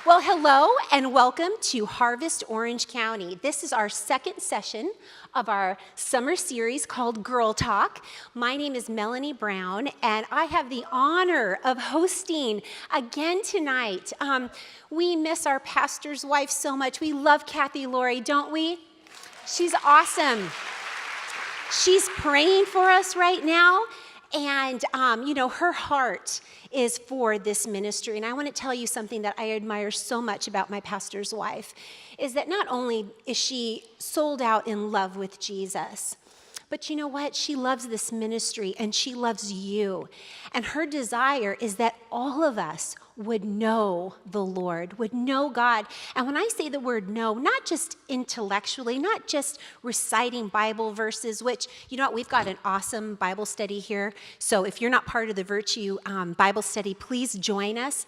Well, hello and welcome to Harvest Orange County. This is our second session of our summer series called Girl Talk. My name is Melanie Brown, and I have the honor of hosting again tonight. We miss our pastor's wife so much. We love Kathy Laurie, don't we? She's awesome. She's praying for us right now. And, her heart is for this ministry. And I want to tell you something that I admire so much about my pastor's wife, is that not only is she sold out in love with Jesus, but you know what? She loves this ministry and she loves you. And her desire is that all of us would know the Lord, would know God. And when I say the word know, not just intellectually, not just reciting Bible verses, which, you know what, we've got an awesome Bible study here. So if you're not part of the Virtue Bible study, please join us.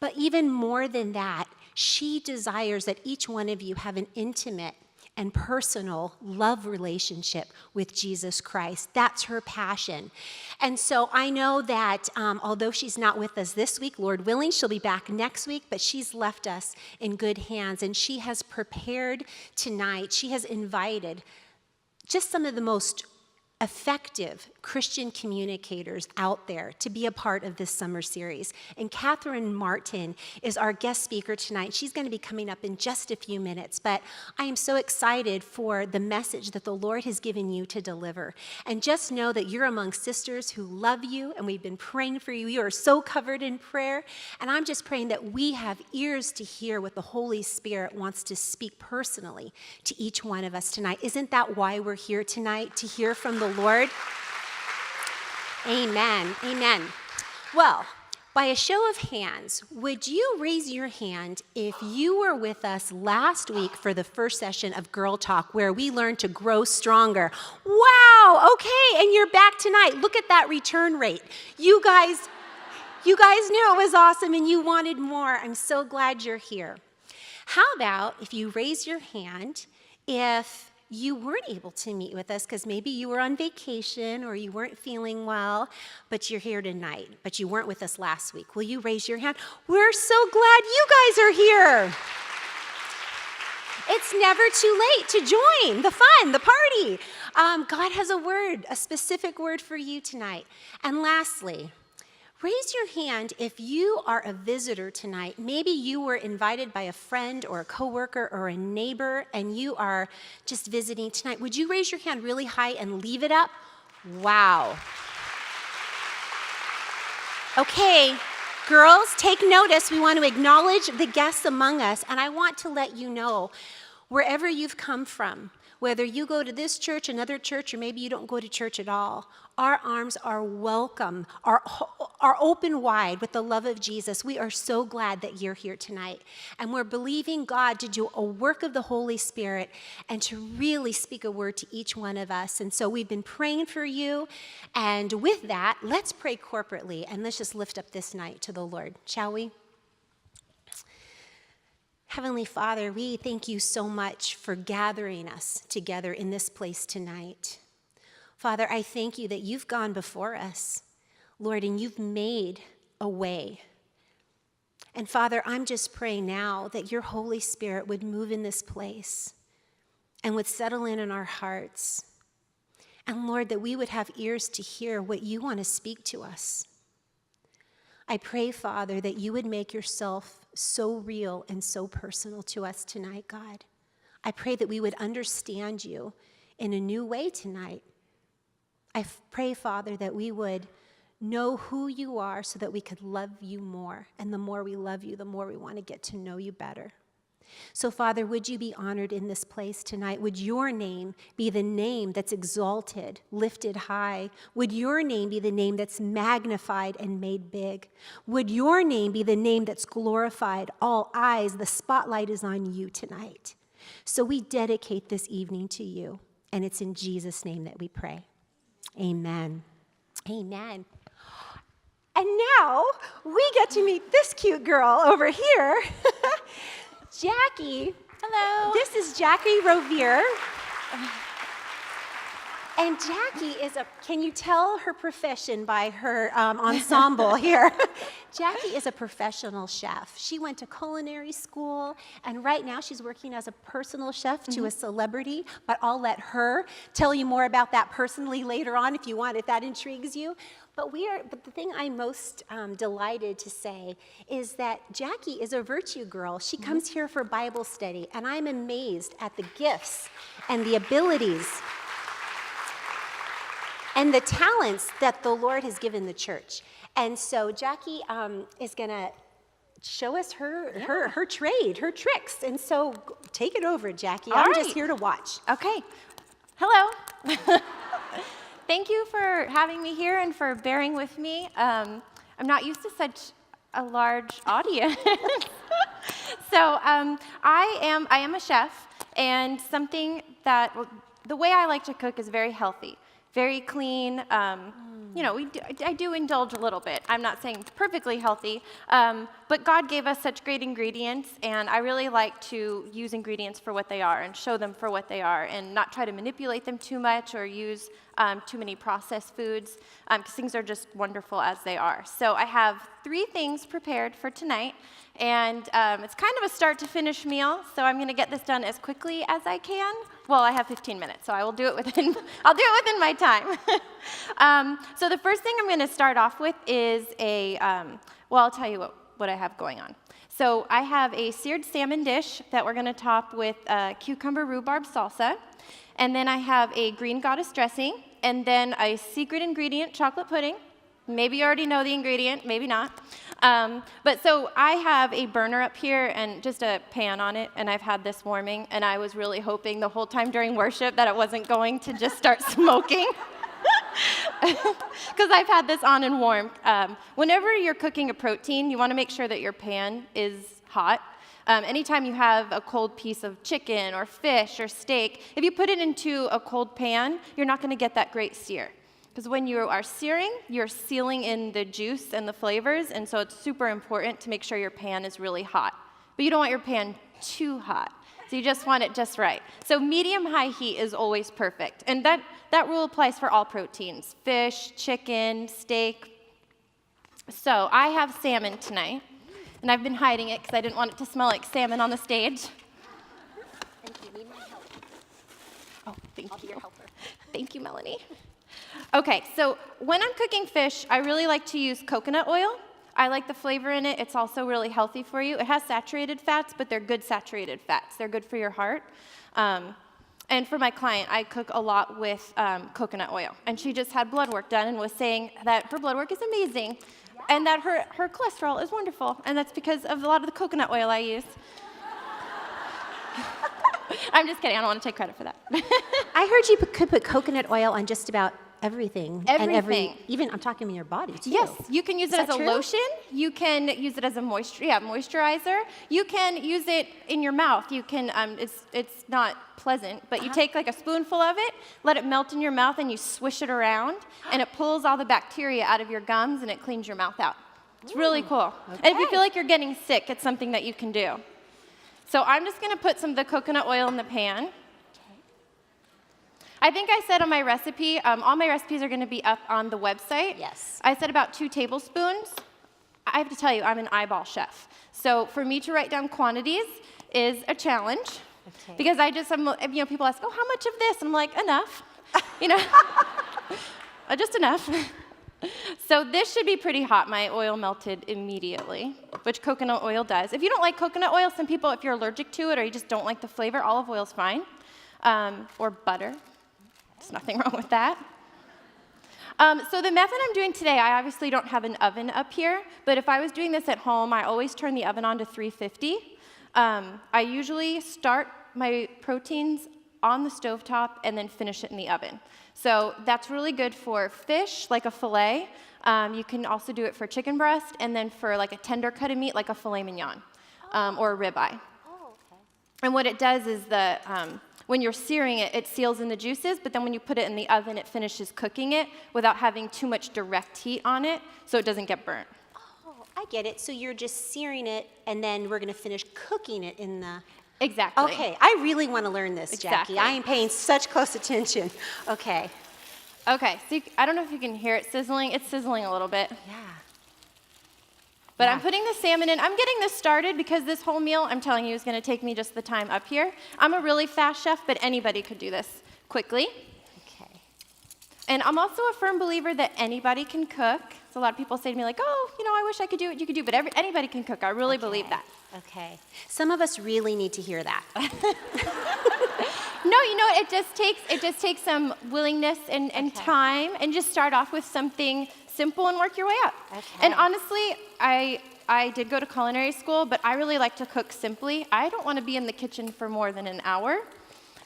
But even more than that, she desires that each one of you have an intimate and personal love relationship with Jesus Christ. That's her passion. And so I know that although she's not with us this week, Lord willing, she'll be back next week, but she's left us in good hands. And she has prepared tonight, she has invited just some of the most effective Christian communicators out there to be a part of this summer series. And Catherine Martin is our guest speaker tonight. She's going to be coming up in just a few minutes, but I am so excited for the message that the Lord has given you to deliver. And just know that you're among sisters who love you, and we've been praying for you. You are so covered in prayer, and I'm just praying that we have ears to hear what the Holy Spirit wants to speak personally to each one of us tonight. Isn't that why we're here tonight, to hear from the Lord? Amen. Amen. Well, by a show of hands, would you raise your hand if you were with us last week for the first session of Girl Talk, where we learned to grow stronger? Wow, okay, and you're back tonight. Look at that return rate. You guys knew it was awesome and you wanted more. I'm so glad you're here. How about if you raise your hand if you weren't able to meet with us because maybe you were on vacation or you weren't feeling well, but you're here tonight, but you weren't with us last week. Will you raise your hand? We're so glad you guys are here. It's never too late to join the fun, the party. God has a word, a specific word for you tonight. And lastly, raise your hand if you are a visitor tonight. Maybe you were invited by a friend or a coworker or a neighbor and you are just visiting tonight. Would you raise your hand really high and leave it up? Wow. Okay, girls, take notice. We want to acknowledge the guests among us, and I want to let you know, wherever you've come from, whether you go to this church, another church, or maybe you don't go to church at all, our arms are welcome, are open wide with the love of Jesus. We are so glad that you're here tonight. And we're believing God to do a work of the Holy Spirit and to really speak a word to each one of us. And so we've been praying for you. And with that, let's pray corporately and let's just lift up this night to the Lord, shall we? Heavenly Father, we thank you so much for gathering us together in this place tonight. Father, I thank you that you've gone before us, Lord, and you've made a way. And Father, I'm just praying now that your Holy Spirit would move in this place and would settle in our hearts. And Lord, that we would have ears to hear what you want to speak to us. I pray, Father, that you would make yourself so real and so personal to us tonight, God. I pray that we would understand you in a new way tonight. I pray, Father, that we would know who you are so that we could love you more. And the more we love you, the more we want to get to know you better. So, Father, would you be honored in this place tonight? Would your name be the name that's exalted, lifted high? Would your name be the name that's magnified and made big? Would your name be the name that's glorified? All eyes, the spotlight is on you tonight. So we dedicate this evening to you, and it's in Jesus' name that we pray. Amen. Amen. And now we get to meet this cute girl over here. Jackie. Hello. This is Jackie Rovere. And Jackie is can you tell her profession by her ensemble here? Jackie is a professional chef. She went to culinary school, and right now she's working as a personal chef to a celebrity, but I'll let her tell you more about that personally later on if you want, if that intrigues you. But the thing I'm most delighted to say is that Jackie is a virtue girl. She comes here for Bible study, and I'm amazed at the gifts and the abilities and the talents that the Lord has given the church. And so Jackie is going to show us her trade, her tricks. And so take it over, Jackie. I'm just here to watch. Okay. Hello. Thank you for having me here and for bearing with me. I'm not used to such a large audience. So I am a chef, and something that, the way I like to cook is very healthy. Very clean. You know, I do indulge a little bit. I'm not saying perfectly healthy, but God gave us such great ingredients, and I really like to use ingredients for what they are and show them for what they are, and not try to manipulate them too much or use too many processed foods, because things are just wonderful as they are. So I have 3 things prepared for tonight, and it's kind of a start to finish meal, so I'm going to get this done as quickly as I can. Well, I have 15 minutes, so I will do it within, I'll do it within my time. So the first thing I'm going to start off with is well, I'll tell you what I have going on. So I have a seared salmon dish that we're going to top with cucumber rhubarb salsa. And then I have a green goddess dressing, and then a secret ingredient, chocolate pudding. Maybe you already know the ingredient, maybe not. But so I have a burner up here and just a pan on it, and I've had this warming, and I was really hoping the whole time during worship that it wasn't going to just start smoking. Because I've had this on and warmed. Whenever you're cooking a protein, you want to make sure that your pan is hot. Anytime you have a cold piece of chicken or fish or steak, if you put it into a cold pan, you're not going to get that great sear. Because when you are searing, you're sealing in the juice and the flavors, and so it's super important to make sure your pan is really hot. But you don't want your pan too hot, so you just want it just right. So medium-high heat is always perfect, and that rule applies for all proteins, fish, chicken, steak. So I have salmon tonight, and I've been hiding it because I didn't want it to smell like salmon on the stage. And you need my help. Oh, thank you. I'll be your helper. Thank you, Melanie. Okay, so when I'm cooking fish, I really like to use coconut oil. I like the flavor in it. It's also really healthy for you. It has saturated fats, but they're good saturated fats. They're good for your heart. And for my client, I cook a lot with coconut oil. And she just had blood work done and was saying that her blood work is amazing and that her cholesterol is wonderful. And that's because of a lot of the coconut oil I use. I'm just kidding. I don't want to take credit for that. I heard you could put coconut oil on just about everything. Everything. And even, I'm talking in your body, too. Yes, you can use it as a true? lotion. You can use it as a moisturizer. You can use it in your mouth. You can, it's not pleasant, but you take like a spoonful of it, let it melt in your mouth, and you swish it around, and it pulls all the bacteria out of your gums, and it cleans your mouth out. It's really cool. Okay. And if you feel like you're getting sick, it's something that you can do. So I'm just going to put some of the coconut oil in the pan. I think I said on my recipe, all my recipes are going to be up on the website. Yes. I said about 2 tablespoons. I have to tell you, I'm an eyeball chef. So for me to write down quantities is a challenge. Okay. Because people ask, oh, how much of this? And I'm like, enough. Just enough. So this should be pretty hot. My oil melted immediately, which coconut oil does. If you don't like coconut oil, some people, if you're allergic to it or you just don't like the flavor, olive oil is fine. Or butter. There's nothing wrong with that. So the method I'm doing today, I obviously don't have an oven up here, but if I was doing this at home, I always turn the oven on to 350. I usually start my proteins on the stovetop and then finish it in the oven. So that's really good for fish, like a fillet. You can also do it for chicken breast, and then for like a tender cut of meat, like a filet mignon, or a ribeye. Oh, okay. And what it does is when you're searing it, it seals in the juices, but then when you put it in the oven, it finishes cooking it without having too much direct heat on it, so it doesn't get burnt. Oh, I get it. So you're just searing it, and then we're going to finish cooking it in the... Exactly. Okay, I really want to learn this, Exactly. Jackie. I am paying such close attention. Okay. Okay, so I don't know if you can hear it sizzling. It's sizzling a little bit. Yeah. But I'm putting the salmon in. I'm getting this started because this whole meal, I'm telling you, is going to take me just the time up here. I'm a really fast chef, but anybody could do this quickly. Okay. And I'm also a firm believer that anybody can cook. So a lot of people say to me like, oh, you know, I wish I could do what you could do, but anybody can cook. I really believe that. Okay. Some of us really need to hear that. No, you know what? It just takes some willingness and time, and just start off with something simple and work your way up. Okay. And honestly, I did go to culinary school, but I really like to cook simply. I don't want to be in the kitchen for more than an hour.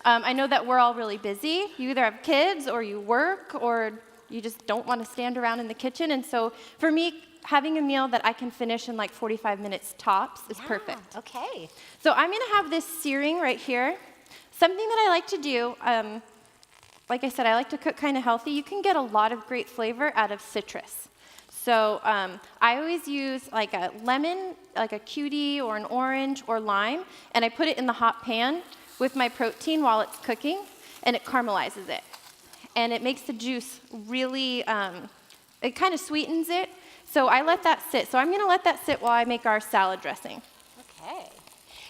I know that we're all really busy. You either have kids, or you work, or you just don't want to stand around in the kitchen. And so for me, having a meal that I can finish in like 45 minutes tops is perfect. Okay. So I'm going to have this searing right here. Something that I like to do, like I said, I like to cook kind of healthy. You can get a lot of great flavor out of citrus. So I always use like a lemon, like a cutie or an orange or lime, and I put it in the hot pan with my protein while it's cooking, and it caramelizes it. And it makes the juice really, it kind of sweetens it. So I let that sit. So I'm going to let that sit while I make our salad dressing. Okay.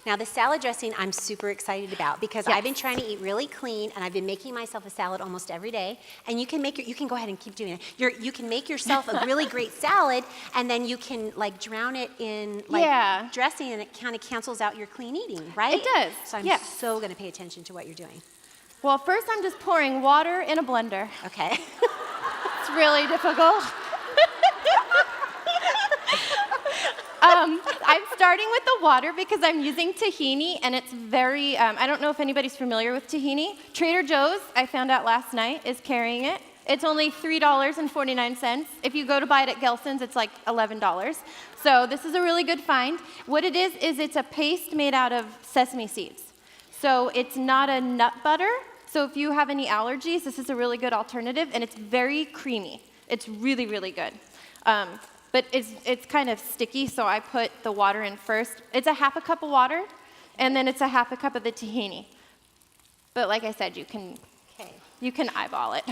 Now, the salad dressing I'm super excited about because I've been trying to eat really clean, and I've been making myself a salad almost every day. And you can make you can go ahead and keep doing it. You can make yourself a really great salad, and then you can like drown it in like dressing, and it kind of cancels out your clean eating, right? It does. So I'm so going to pay attention to what you're doing. Well, first I'm just pouring water in a blender. Okay. It's really difficult. I'm starting with the water because I'm using tahini, and it's very, I don't know if anybody's familiar with tahini. Trader Joe's, I found out last night, is carrying it. It's only $3.49. If you go to buy it at Gelson's, it's like $11. So this is a really good find. What it is it's a paste made out of sesame seeds. So it's not a nut butter. So if you have any allergies, this is a really good alternative, and it's very creamy. It's really, really good. But it's kind of sticky, so I put the water in first. It's a half a cup of water, and then it's a half a cup of the tahini. But like I said, you can eyeball it.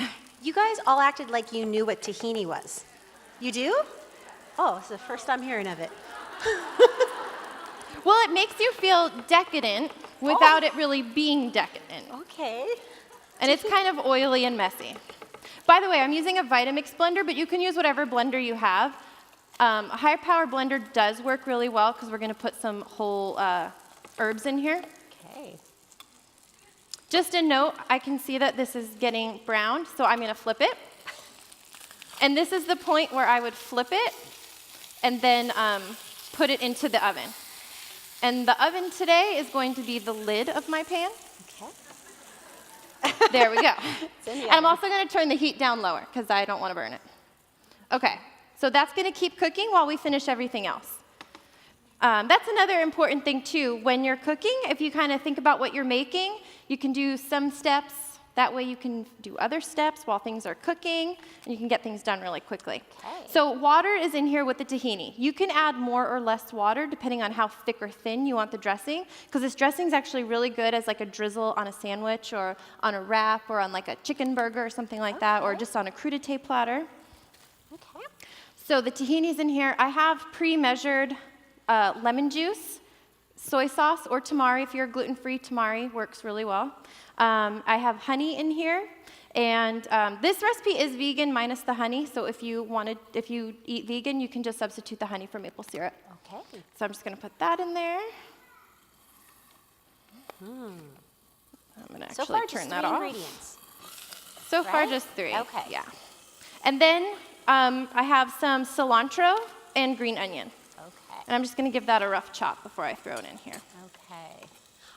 You guys all acted like you knew what tahini was. You do? Oh, it's the first I'm hearing of it. Well, it makes you feel decadent without it really being decadent. Okay. And it's kind of oily and messy. By the way, I'm using a Vitamix blender, but you can use whatever blender you have. A high power blender does work really well because we're going to put some whole herbs in here. Okay. Just a note, I can see that this is getting browned, so I'm going to flip it. And this is the point where I would flip it and then put it into the oven. And the oven today is going to be the lid of my pan. Okay. There we go. And I'm also going to turn the heat down lower because I don't want to burn it. Okay. So that's going to keep cooking while we finish everything else. That's another important thing, too. When you're cooking, if you kind of think about what you're making, you can do some steps. That way you can do other steps while things are cooking, and you can get things done really quickly. Okay. So water is in here with the tahini. You can add more or less water depending on how thick or thin you want the dressing, because this dressing is actually really good as like a drizzle on a sandwich or on a wrap or on like a chicken burger or something like that, or just on a crudité platter. Okay. So the tahini's in here. I have pre-measured lemon juice, soy sauce, or tamari. If you're gluten-free, tamari works really well. I have honey in here, and this recipe is vegan minus the honey. So if you eat vegan, you can just substitute the honey for maple syrup. Okay. So I'm just going to put that in there. I'm going to actually turn that off. Ingredients. So far, just 3. Okay. Yeah. And then I have some cilantro and green onion. Okay. And I'm just going to give that a rough chop before I throw it in here. Okay.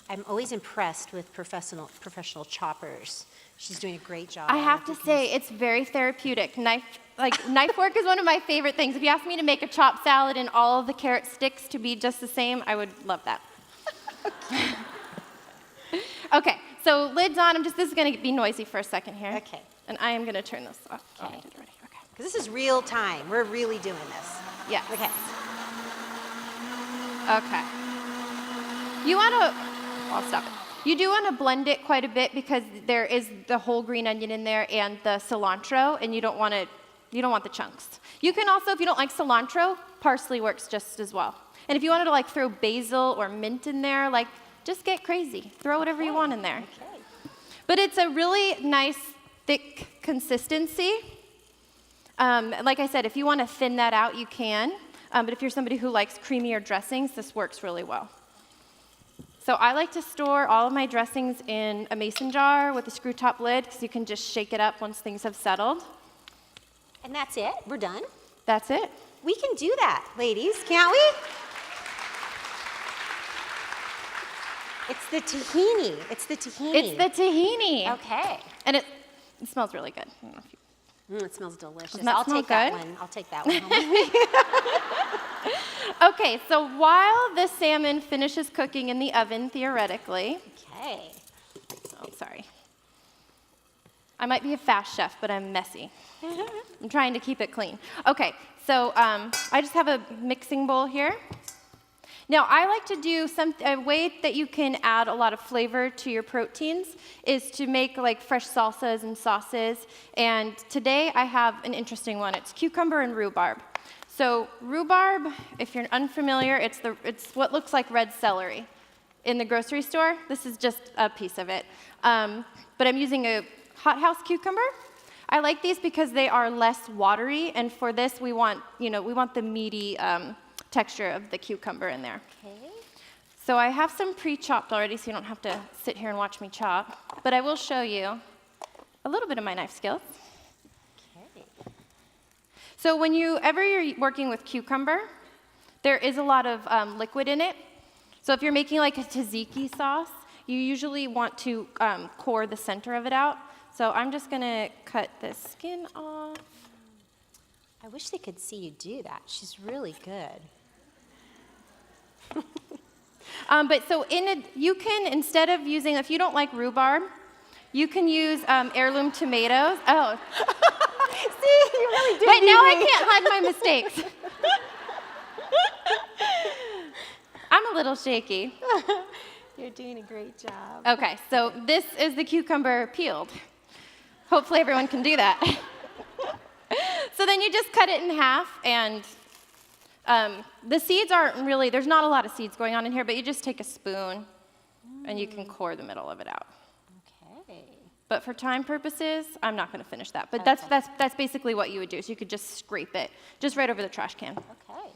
I'm always impressed with professional choppers. She's doing a great job. I have to say, it's very therapeutic. Knife work is one of my favorite things. If you asked me to make a chopped salad and all of the carrot sticks to be just the same, I would love that. Okay, so lids on. This is going to be noisy for a second here. Okay. And I am going to turn this off. Okay. Get it ready. Okay. Because this is real time. We're really doing this. Yeah. Okay. Okay. You want to... I'll stop it. You do want to blend it quite a bit because there is the whole green onion in there and the cilantro, and you don't want the chunks. You can also, if you don't like cilantro, parsley works just as well. And if you wanted to like throw basil or mint in there, like just get crazy. Throw whatever you want in there. Okay. But it's a really nice, thick consistency. Like I said, if you want to thin that out, you can. But if you're somebody who likes creamier dressings, this works really well. So I like to store all of my dressings in a mason jar with a screw top lid because you can just shake it up once things have settled. And that's it? We're done? That's it. We can do that, ladies, can't we? It's the tahini. It's the tahini. It's the tahini. Okay. And it smells really good. I don't know if you... It smells delicious. Doesn't that I'll smell take that good? one. I'll take that one home. Okay, so while the salmon finishes cooking in the oven, theoretically... Okay. Oh, sorry. I might be a fast chef, but I'm messy. I'm trying to keep it clean. Okay, so I just have a mixing bowl here. Now, I like to do a way that you can add a lot of flavor to your proteins is to make like fresh salsas and sauces. And today I have an interesting one. It's cucumber and rhubarb. So rhubarb, if you're unfamiliar, it's what looks like red celery in the grocery store. This is just a piece of it. But I'm using a hothouse cucumber. I like these because they are less watery, and for this we want the meaty texture of the cucumber in there. Okay. So I have some pre-chopped already, so you don't have to sit here and watch me chop. But I will show you a little bit of my knife skills. Okay. So whenever you're working with cucumber, there is a lot of liquid in it. So if you're making like a tzatziki sauce, you usually want to core the center of it out. So I'm just going to cut the skin off. I wish they could see you do that. She's really good. But so you can, instead of using, if you don't like rhubarb, you can use heirloom tomatoes. Oh. See, you really did. But now I can't hide my mistakes. I'm a little shaky. You're doing a great job. Okay, so this is the cucumber peeled. Hopefully everyone can do that. So then you just cut it in half, and the seeds aren't really, there's not a lot of seeds going on in here, but you just take a spoon, and you can core the middle of it out. Okay. But for time purposes, I'm not going to finish that. But Okay. that's basically what you would do. So you could just scrape it, just right over the trash can. Okay.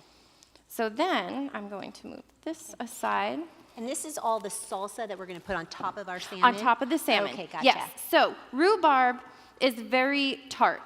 So then I'm going to move this aside. And this is all the salsa that we're going to put on top of our salmon? On top of the salmon. Okay, gotcha. Yes. So rhubarb is very tart.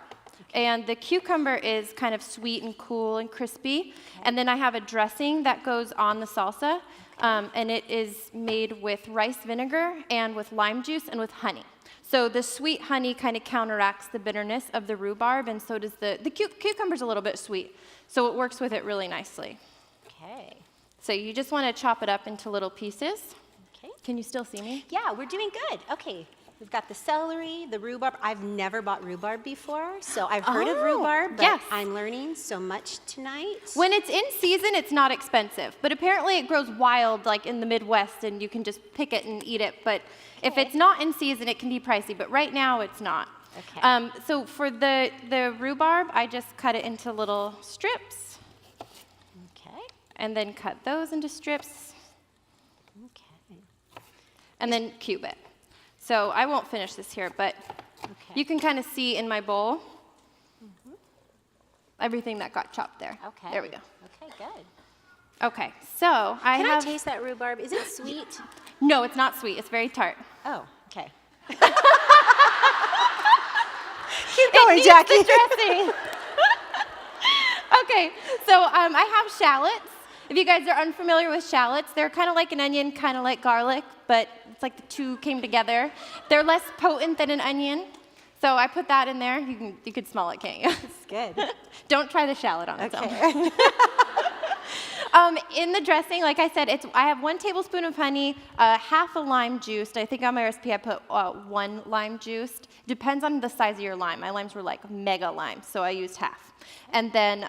Okay. And the cucumber is kind of sweet and cool and crispy. Okay. And then I have a dressing that goes on the salsa. Okay. And it is made with rice vinegar and with lime juice and with honey. So the sweet honey kind of counteracts the bitterness of the rhubarb, and so does the cucumber's a little bit sweet. So it works with it really nicely. Okay. So you just want to chop it up into little pieces. Okay. Can you still see me? Yeah, we're doing good. Okay. We've got the celery, the rhubarb. I've never bought rhubarb before, so I've heard of rhubarb, but yes. I'm learning so much tonight. When it's in season, it's not expensive, but apparently it grows wild like in the Midwest, and you can just pick it and eat it. But if it's not in season, it can be pricey, but right now it's not. Okay. So for the rhubarb, I just cut it into little strips. Okay. And then cut those into strips. Okay. And then cube it. So I won't finish this here, but you can kind of see in my bowl everything that got chopped there. Okay. There we go. Okay, good. Okay, so Can I taste that rhubarb? Is it sweet? No, it's not sweet. It's very tart. Oh, okay. Keep going, Jackie. The dressing. Okay, so I have shallots. If you guys are unfamiliar with shallots, they're kind of like an onion, kind of like garlic, but it's like the two came together. They're less potent than an onion, so I put that in there. You could smell it, can't you? It's good. Don't try the shallot on its Okay. own. In the dressing, like I said, I have 1 tablespoon of honey, half a lime juiced. I think on my recipe I put 1 lime juiced. Depends on the size of your lime. My limes were like mega limes, so I used half. And then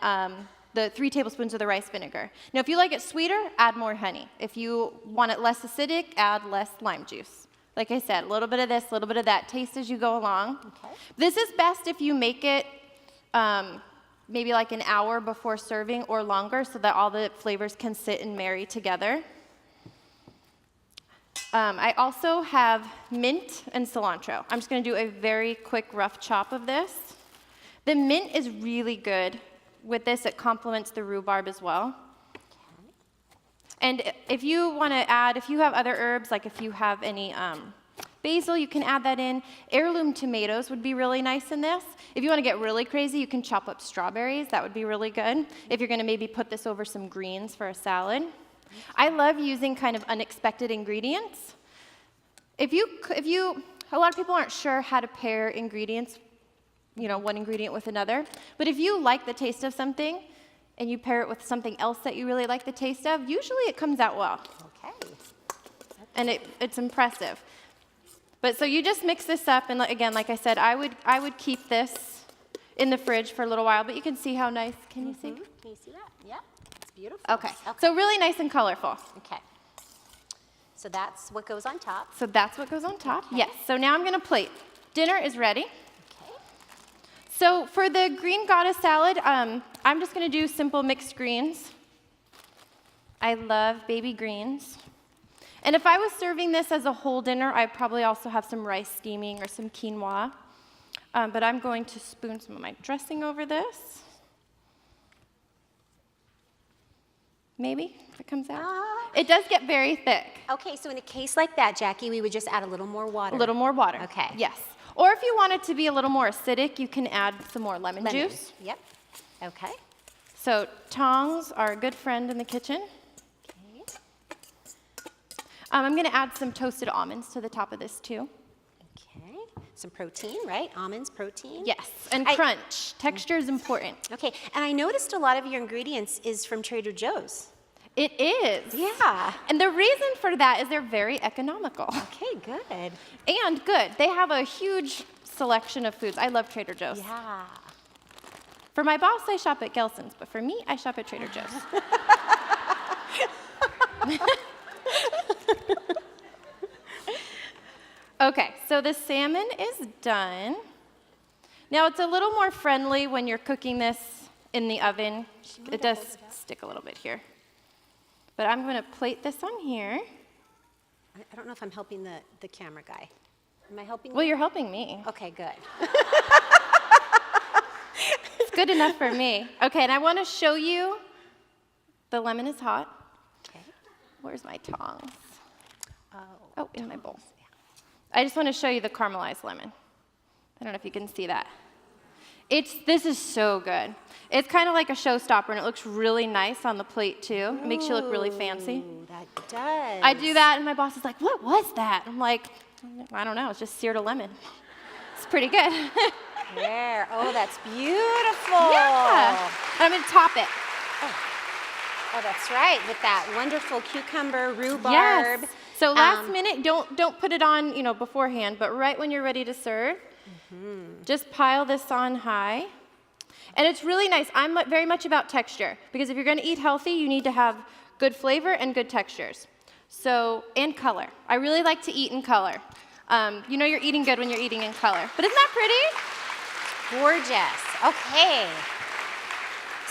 the 3 tablespoons of the rice vinegar. Now, if you like it sweeter, add more honey. If you want it less acidic, add less lime juice. Like I said, a little bit of this, a little bit of that. Taste as you go along. Okay. This is best if you make it maybe like an hour before serving or longer so that all the flavors can sit and marry together. I also have mint and cilantro. I'm just going to do a very quick rough chop of this. The mint is really good. With this, it complements the rhubarb as well. And if you want to add, if you have other herbs, like if you have any basil, you can add that in. Heirloom tomatoes would be really nice in this. If you want to get really crazy, you can chop up strawberries. That would be really good. If you're going to maybe put this over some greens for a salad. I love using kind of unexpected ingredients. A lot of people aren't sure how to pair ingredients, one ingredient with another. But if you like the taste of something and you pair it with something else that you really like the taste of, usually it comes out well. Okay. And it's impressive. But so you just mix this up, and again, like I said, I would keep this in the fridge for a little while, but you can see how nice. Can you see? Can you see that? Yeah. It's beautiful. Okay. So really nice and colorful. Okay. So that's what goes on top. So that's what goes on top. Okay. Yes. So now I'm going to plate. Dinner is ready. Okay. So for the green goddess salad, I'm just going to do simple mixed greens. I love baby greens. And if I was serving this as a whole dinner, I'd probably also have some rice steaming or some quinoa. But I'm going to spoon some of my dressing over this. Maybe if it comes out. It does get very thick. Okay, so in a case like that, Jackie, we would just add a little more water. A little more water. Okay. Yes. Or if you want it to be a little more acidic, you can add some more lemon juice. Yep. Okay. So tongs are a good friend in the kitchen. Okay. I'm going to add some toasted almonds to the top of this too. Okay. Some protein, right? Almonds, protein. Yes, and crunch. Texture is important. Okay, and I noticed a lot of your ingredients is from Trader Joe's. It is. Yeah. And the reason for that is they're very economical. Okay, good. And good. They have a huge selection of foods. I love Trader Joe's. Yeah. For my boss, I shop at Gelson's, but for me, I shop at Trader Joe's. Okay, so the salmon is done. Now, it's a little more friendly when you're cooking this in the oven. It does stick a little bit here. But I'm going to plate this on here. I don't know if I'm helping the camera guy. Am I helping Well, you? you're helping me. Okay, good. It's good enough for me. Okay, and I want to show you the lemon is hot. Okay. Where's my tongs? Oh, in my bowl. I just want to show you the caramelized lemon. I don't know if you can see that. This is so good. It's kind of like a showstopper, and it looks really nice on the plate, too. It makes you look really fancy. Ooh, that does. I do that, and my boss is like, what was that? I'm like, I don't know. It's just seared lemon. It's pretty good. There. Oh, that's beautiful. Yeah. And I'm going to top it. Oh, that's right, with that wonderful cucumber, rhubarb. Yes. So last minute, don't put it on, beforehand, but right when you're ready to serve, just pile this on high. And it's really nice. I'm very much about texture, because if you're going to eat healthy, you need to have good flavor and good textures. So, and color. I really like to eat in color. You're eating good when you're eating in color. But isn't that pretty? Gorgeous. Okay.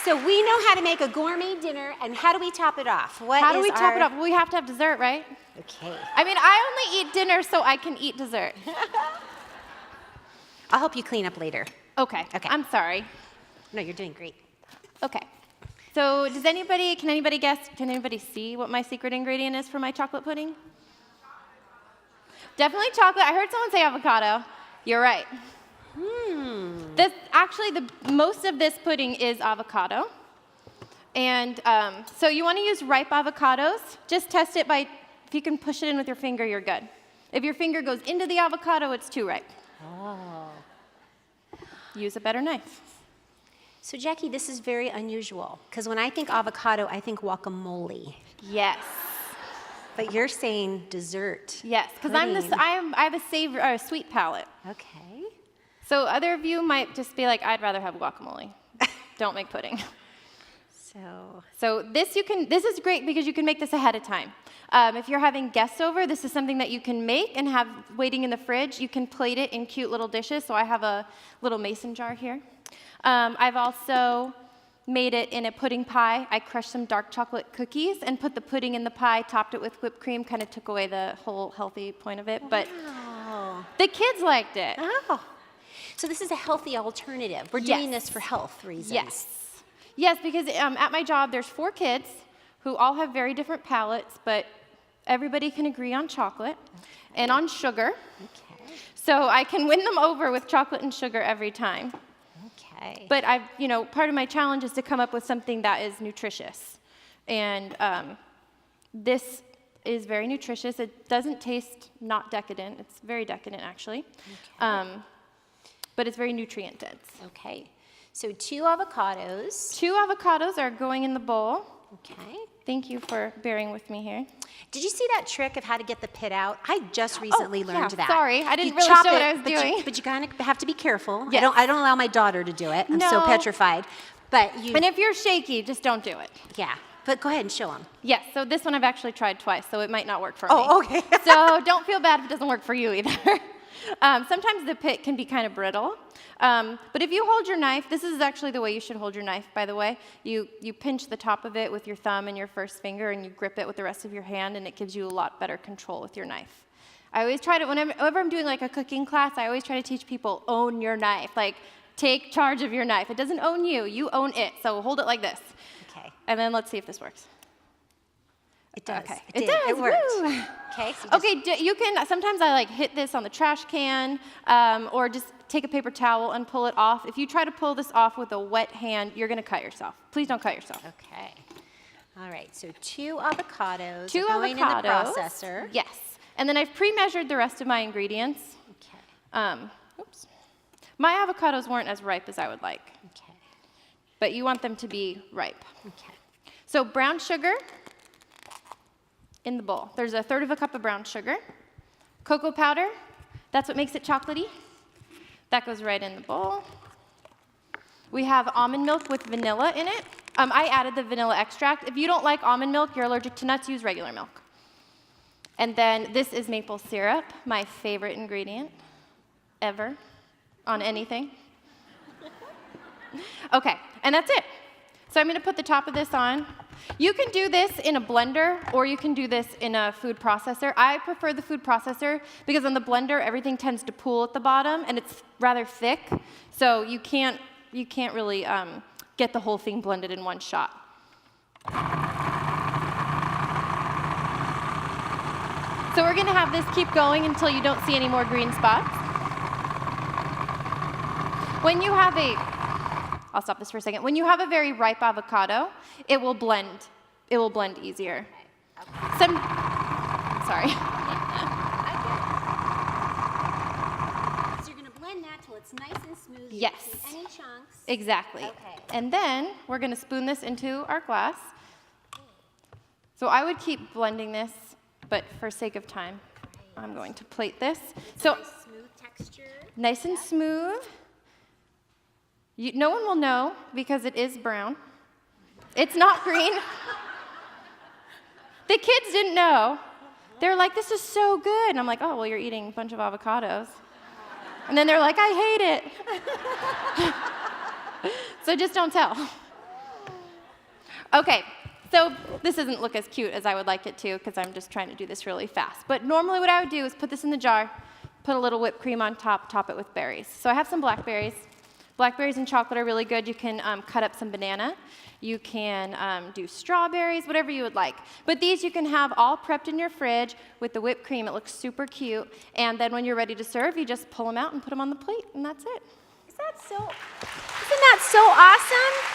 So we know how to make a gourmet dinner, and how do we top it off? How do we top it off? Well, we have to have dessert, right? Okay. I mean, I only eat dinner so I can eat dessert. I'll help you clean up later. Okay. I'm sorry. No, you're doing great. Okay. So can anybody guess, can anybody see what my secret ingredient is for my chocolate pudding? Definitely chocolate. I heard someone say avocado. You're right. Most of this pudding is avocado. And so you want to use ripe avocados. Just test it if you can push it in with your finger, you're good. If your finger goes into the avocado, it's too ripe. Oh. Use a better knife. So Jackie, this is very unusual, because when I think avocado, I think guacamole. Yes. But you're saying dessert. Yes, because I have a sweet palate. Okay. So other of you might just be like, I'd rather have guacamole. Don't make pudding. So this is great because you can make this ahead of time. If you're having guests over, this is something that you can make and have waiting in the fridge. You can plate it in cute little dishes. So I have a little mason jar here. I've also made it in a pudding pie. I crushed some dark chocolate cookies and put the pudding in the pie, topped it with whipped cream, kind of took away the whole healthy point of it. But the kids liked it. Oh. So this is a healthy alternative. We're doing this for health reasons. Yes. Yes, because at my job, there's 4 kids who all have very different palates, but everybody can agree on chocolate and on sugar. Okay. So I can win them over with chocolate and sugar every time. Okay. But part of my challenge is to come up with something that is nutritious. And this is very nutritious. It doesn't taste not decadent. It's very decadent, actually. Okay. But it's very nutrient dense. Okay. So 2 avocados. 2 avocados are going in the bowl. Okay. Thank you for bearing with me here. Did you see that trick of how to get the pit out? I just recently learned that. Sorry, I didn't really chop show what it, I was doing. But you kind of have to be careful. Yes. I don't allow my daughter to do it. I'm so petrified. But you. And if you're shaky, just don't do it. Yeah. But go ahead and show them. Yes, so this one I've actually tried twice, so it might not work for me. Oh, okay. So don't feel bad if it doesn't work for you either. Sometimes the pit can be kind of brittle. But if you hold your knife, this is actually the way you should hold your knife, by the way. You pinch the top of it with your thumb and your first finger, and you grip it with the rest of your hand, and it gives you a lot better control with your knife. I always try to, whenever I'm doing like a cooking class, I always try to teach people, own your knife. Like, take charge of your knife. It doesn't own you, you own it. So hold it like this. Okay. And then let's see if this works. It does. Okay. It does. It worked. Woo. Okay. So Okay, you can, sometimes I like hit this on the trash can, or just take a paper towel and pull it off. If you try to pull this off with a wet hand, you're gonna cut yourself. Please don't cut yourself. Okay. All right, so 2 avocados 2 going avocados. in the processor. Yes. And then I've pre-measured the rest of my ingredients. Okay. Oops. My avocados weren't as ripe as I would like. Okay. But you want them to be ripe. Okay. So brown sugar in the bowl. There's 1/3 cup of brown sugar. Cocoa powder, that's what makes it chocolatey. That goes right in the bowl. We have almond milk with vanilla in it. I added the vanilla extract. If you don't like almond milk, you're allergic to nuts, use regular milk. And then this is maple syrup, my favorite ingredient ever on anything. Okay, and that's it. So I'm gonna put the top of this on. You can do this in a blender, or you can do this in a food processor. I prefer the food processor because on the blender, everything tends to pool at the bottom, and it's rather thick, so you can't really get the whole thing blended in one shot. So we're gonna have this keep going until you don't see any more green spots. When you have I'll stop this for a second. When you have a very ripe avocado, it will blend easier. Okay. Sorry. So you're going to blend that till it's nice and smooth. Yes. You don't see any chunks. Exactly. Okay. And then we're going to spoon this into our glass. So I would keep blending this, but for sake of time, I'm going to plate this. So nice smooth texture. Nice and smooth. No one will know because it is brown. It's not green. The kids didn't know. They're like, this is so good. And I'm like, oh, well, you're eating a bunch of avocados. And then they're like, I hate it. So just don't tell. Okay, so this doesn't look as cute as I would like it to because I'm just trying to do this really fast. But normally what I would do is put this in the jar, put a little whipped cream on top, top it with berries. So I have some blackberries. Blackberries and chocolate are really good. You can cut up some banana. You can do strawberries, whatever you would like. But these you can have all prepped in your fridge with the whipped cream. It looks super cute. And then when you're ready to serve, you just pull them out and put them on the plate, and that's it. Isn't that so awesome?